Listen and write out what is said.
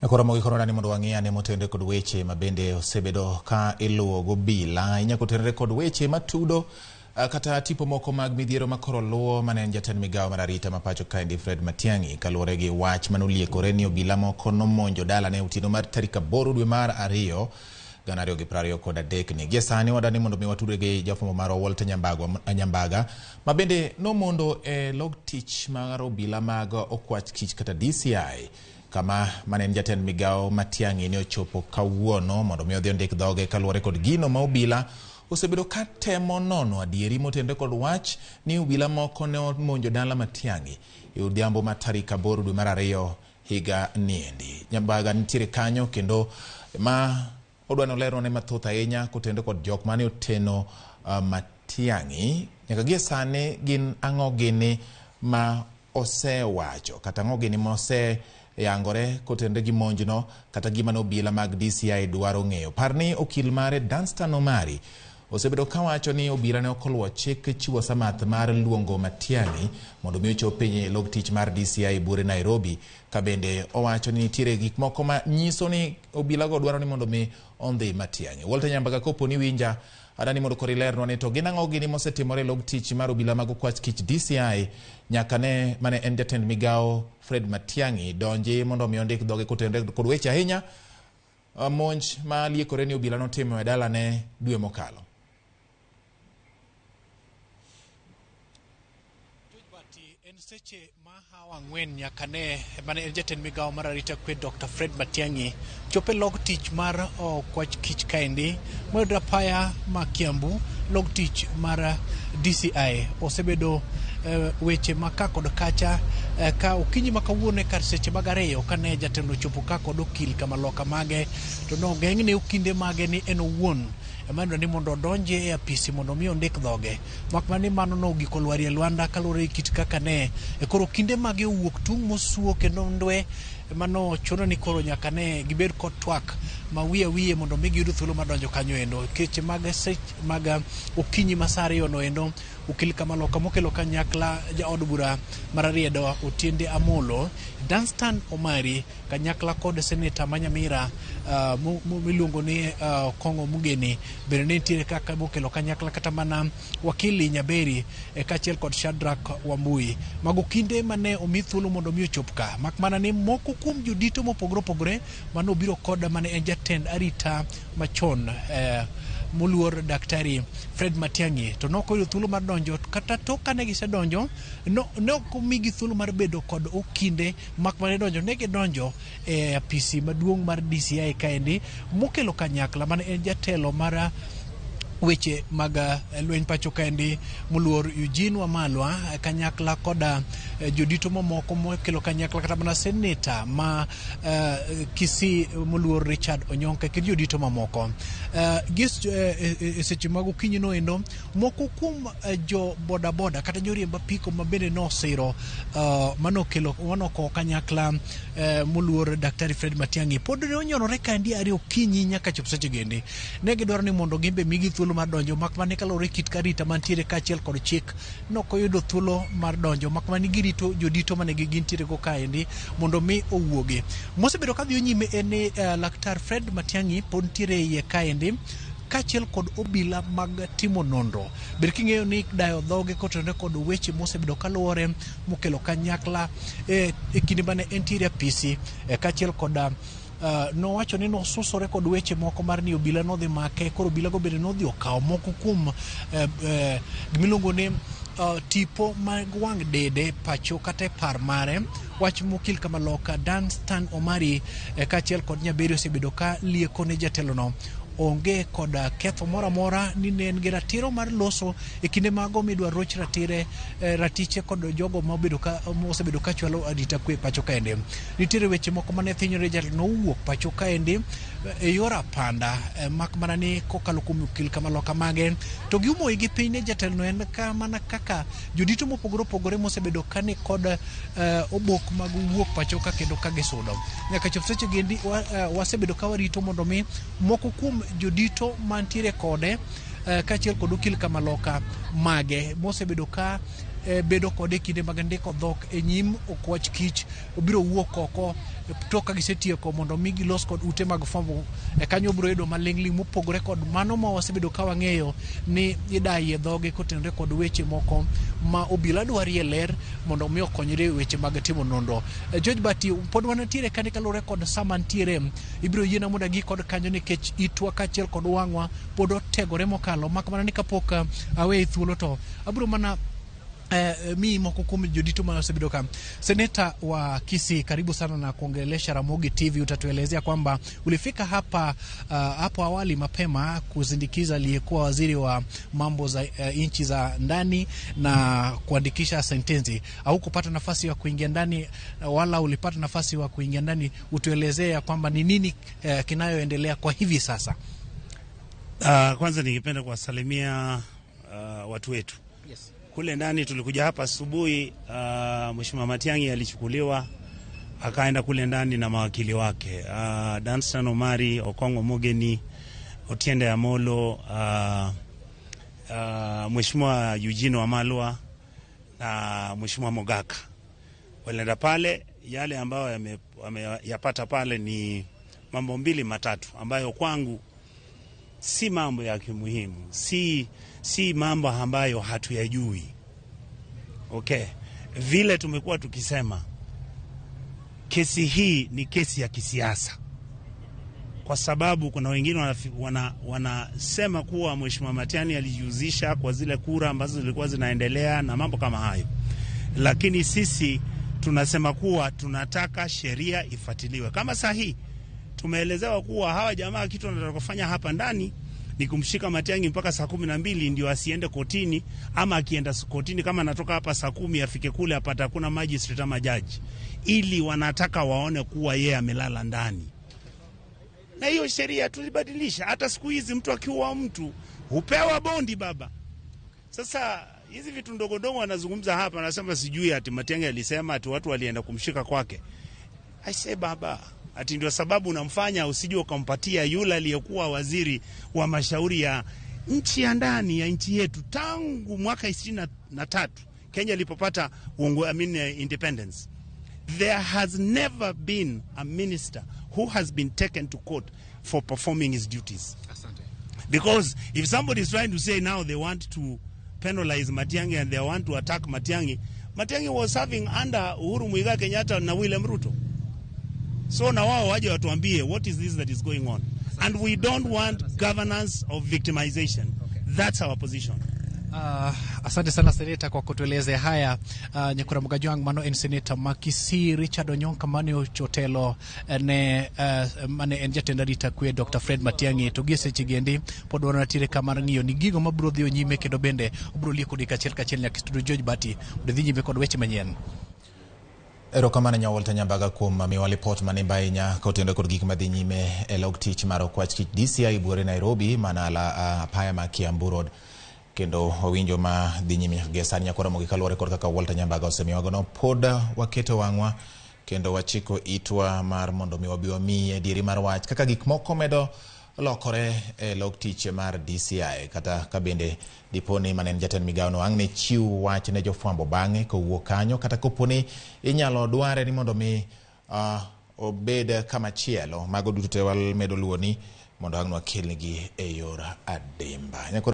Koro mogi korona ni mondo wang'ia ne motende kod weche mabende osebedo ka iluwo go bila inyako tenre kod weche matudo kata tipo moko mag midhiero makoro luwo mane en jatend migawo mar arita mapacho kaendi Fred Matiang'i kaluwore gi wach manoliekore ni obila moko nomonjo dala ne otieno mar tarik 8 dwe mar 2 2023 ni gie sani wadani mondo mi watudre gi jafwambo mar Walter Nyambaga mabende nomondo log tich mar obila mag okwach kich kata DCI kama manen jatend migawo Matiang'i ne ochopo kawuono mondo mi odhi ondik dhoge kaluwore kod gino ma obila osebedo ka temo nono adieri motende kod wach ni obila moko ne omonjo dala Matiang'i e odhiambo ma tarik 8 dwe mar 2 higa niendi. Nyambaga nitiere kanyo kendo ma odwano lero ne mathoth ahinya kotende kod jok mane oteno Matiang'i nyaka gie sani gin ang'o gini ma osewacho kata ang'o gini ma yangore kotende gi monjno kata gima no obila mag DCI dwaro ng'eyo. Parni okil mare Danstan Omari osebedo kawacho ni obila ne okoluwo chik chiwo samath mar luongo Matiang'i mondo mi ochop e log tich mar DCI bure Nairobi ka bende owacho ni nitiere gik moko ma nyiso ni obila go dwaro ni mondo mi ondhi Matiang'i. Walter Nyambaga kopo ni winja adani mondo kori lerno ne to gin ang'o gini mosetimore log tich mar obila mag okwach kich DCI nyaka ne mane en jatend migawo Fred Matiang'i donji mondo mi ondik dhoge kotende kod weche ahinya monj ma liekore ni obila notimo e dala ne dwe mokalo. Seche ma hawa ng'wen nyaka ne mane en jatend migawo mar arita kwe Dr. Fred Matiang'i chope log tich mar okwach kich kaendi moyudre apaya ma Kiambu. Log tich mar DCI osebedo weche ma ka kod kacha ka okinyi ma kawuono kar seche mag 2 kane jatend ochopo ka kod okil kama loka mage to no geng'ne okinde mage ni en owuon emando ni mondo donje e apisi mondo mi ondik dhoge makmani mano no giko lwari e Lwanda kalure kit kaka ne koro kinde mage owuok tung mosuo kendo ndwe mano chuno ni koro nyaka ne gibed kod twak ma wiye mondo mi giyud thuolo madonjo kanyo endo keche mag okinyi masare yono endo okil kama loka mokelo kanyakla ja od bura mar Riedo Otiende Amolo Danstan Omari kanyakla kod seneta Manyamira miluongo ni Kongo Mugeni bende nitiere kaka mokelo kanyakla kata mana wakili Nyaberi kachiel kod Shadrack Wambui mago kinde mane omi thuolo mondo mi ochop ka makmana ni moko kuom jodito mopogore mano biro koda mane en jatend arita machon moluor Daktari Fred Matiang'i to nokoyudo thuolo mar donjo kata to kane gisedonjo ne ok omigi thuolo mar bedo kod okinde makmane donjo ne gidonjo e apisi maduong' mar DCI kaendi mokelo kanyakla mane en jatelo mar weche mag lweny pacho kaendi moluor Eugene Wamalwa kanyakla koda jodito mamoko mokelo kanyakla kata mana seneta ma Kisii moluor Richard Onyonka kod jodito mamoko seche mag okinyi no endo moko kuom jo bodaboda kata joriemb apiko mabende nosiro manokelo wanoko kanyakla moluor Daktari Fred Matiang'i pod ne onyorore kaendi 2 okinyi nyaka chop seche gende ne gidwaro ni mondo gimbe migi thuolo mar donjo makmane kalore kit karita mantiere kachiel kod chik nokoyudo thuolo mar donjo makmane girito jodito mane gintiere go kaendi mondo mi owuoge mosebedo ka dhi nyime en Laktar Fred Matiang'i pod ntiere iye kaendi kachiel kod obila mag timo nonro ber king'eyo ni dayo dhoge kotende kod weche mosebedo kaluwore mokelo kanyakla e kinde mane entiere apisi kachiel kod nowacho ni nosusore kod weche moko mar ni obila nodhi make koro obila go bende nodhi okawo moko kuom gimiluongo ni tipo mag wang' dede pacho kata par mare wach mokil kama loka Danstan Omari kachiel kod Nyaberi osebedo ka lieko ne jatelo no onge kod ketho moramora ni ne en gi ratiro mar loso e kinde mago midwa roch ratiche kod jogo mosebedo ka chwalo arita kwe pacho kaendi. Nitiere weche moko mane thinyore jatelo no wuok pacho kaendi e yor apanda makmana ni kokalo kuom okil kama loka mage to giumo gi piny ne jatelo no en mana kaka jodito mopogore mosebedo kani kod obok mag wuok pacho ka kendo ka gisudo nyaka chop seche gendi wasebedo ka warito mondo mi moko kuom jodito mantiere kode kachiel kod okil kama loka mage mosebedo ka bedo kode kinde mag ndiko dhok e nyim okwach kich obiro wuok oko tok ka gisetieko mondo mi gilos kod ute mag fwambo kanyo biro yudo malingling mopogore kod mano ma wasebedo ka wang'eyo ni idaye dhoge kotenore kod weche moko ma obila dwarie ler mondo mi okonyre weche mag timo nonro. George Bati, pod wanatiere kani kalure kod samantiere ibiro yiena mondo gi kod kanyo nikech itwa kachiel kod wang'wa pod otegore mokalo makamana ni kapok awe thuolo to abiro mana mi moko kuom jodito maosebedo ka. Seneta wa Kisii, karibu sana na kuongelesha Ramogi TV. Utatuelezea kwamba ulifika hapa hapo awali mapema kuzindikiza aliyekuwa waziri wa mambo za nchi za ndani na kuandikisha sentensi. Au kupata nafasi ya kuingia ndani wala ulipata nafasi ya kuingia ndani, utuelezea kwamba ni nini kinayoendelea kwa hivi sasa? Kwanza ningependa kuwasalimia watu wetu. Yes. Kule ndani tulikuja hapa asubuhi, Mheshimiwa Matiang'i alichukuliwa akaenda kule ndani na mawakili wake, Danstan Omari, Okongo Mogeni, Otiende Amolo, Mheshimiwa Eugene Wamalwa na Mheshimiwa Mogaka. Walienda pale, yale ambayo yapata pale ni mambo mbili matatu ambayo kwangu si mambo ya kimuhimu, si mambo ambayo hatuyajui. Okay. Vile tumekuwa tukisema, kesi hii ni kesi ya kisiasa. Kwa sababu kuna wengine wanasema kuwa Mheshimiwa Matiang'i alijihusisha kwa zile kura ambazo zilikuwa zinaendelea na mambo kama hayo. Lakini sisi tunasema kuwa tunataka sheria ifuatiliwe. Kama sahihi tumeelezewa kuwa hawa jamaa kitu wanataka kufanya hapa ndani ni kumshika Matiang'i mpaka saa 12 ndio asiende kotini, ama akienda kotini kama anatoka hapa saa 10 afike kule apata kuna magistrate ama judge, ili wanataka waone kuwa yeye amelala ndani. Na hiyo sheria tulibadilisha. Hata siku hizi mtu akiua mtu hupewa bondi baba. Sasa hizi vitu ndogo ndogo wanazungumza hapa, anasema sijui ati Matiang'i alisema ati watu walienda kumshika kwake. I say baba, ati ndio sababu unamfanya usije ukampatia yule aliyekuwa waziri wa mashauri ya nchi ya ndani ya nchi yetu tangu mwaka 23 Kenya ilipopata independence. There has never been a minister who has been taken to court for performing his duties. Asante. Because if somebody is trying to say now they want to penalize Matiang'i and they want to attack Matiang'i was serving under Uhuru Muigai Kenyatta na William Ruto. So na wao waje watuambie what is this that is going on. And we don't want governance of victimization. Okay. That's our position. Asante sana Seneta kwa kutuelezea haya. Nyakura Mugajwang mano en Seneta Makisi Richard Onyonka mano chotelo ne mane en jatend arita kwe Dr. Fred Matiang'i to gise chigendi pod wanatire kamar ng'iyo ni gigo mabiro dhi nyime kendo bende obiro lieko dikachiel kachiel nyaka studio George Bati dhi nyime kod weche manyien. Erokamano Nyawolta Nyambaga kuom miwa lipot manimba inya kotendo kod gik madhi nyime e log tich mar okwach kich DCI buore Nairobi manala apaya ma Kiambu Road kendo owinjo ma dhi nyime gesani nyakora mogi kaluore kod kaka Walter Nyambaga osemiwagono pod waketo wang'wa kendo wachiko itwa mar mondo mi wabiwa miye dieri mar wach kaka gik moko medo lokore e log tich mar DCI kata kabende diponi manen jatend migawo no angne chiu wach ne jofwambo bang'e kowuok kanyo kata koponi inyalo dware ni mondo mi obed kama chielo mago duto te wal medo luoni mondo ang'no kelnigi e yor adimba.